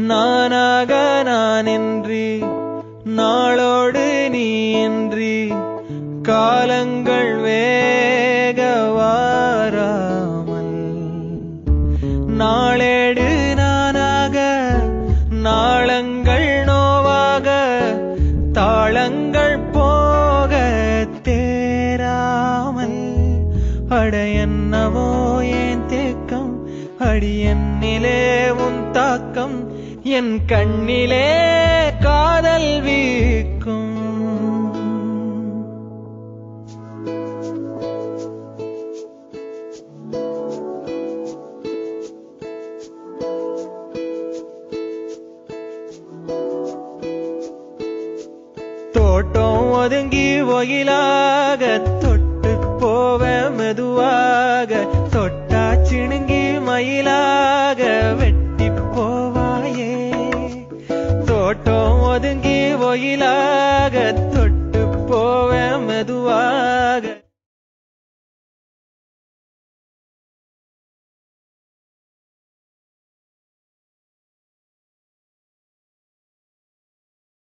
நானாக நானின்றி நாளோடு நீ இன்றி காலங்கள் வேகவாராமல் நாளேடு நானாக நாளங்கள் நோவாக தாளங்கள் போக தேராமல் அடையன்னவோ ஏன் தேக்கம் அடியன்னிலே உன் தாக்கம் என் கண்ணிலே காதல் வீக்கும் தோட்டம் ஒதுங்கி ஒயிலாக தொட்டு போவ மெதுவாக தொட்டா சிணுங்கி மயிலாக வெட்டி போவாயே தோட்டம் ஒதுங்கி ஒயிலாக தொட்டு போவ மெதுவாக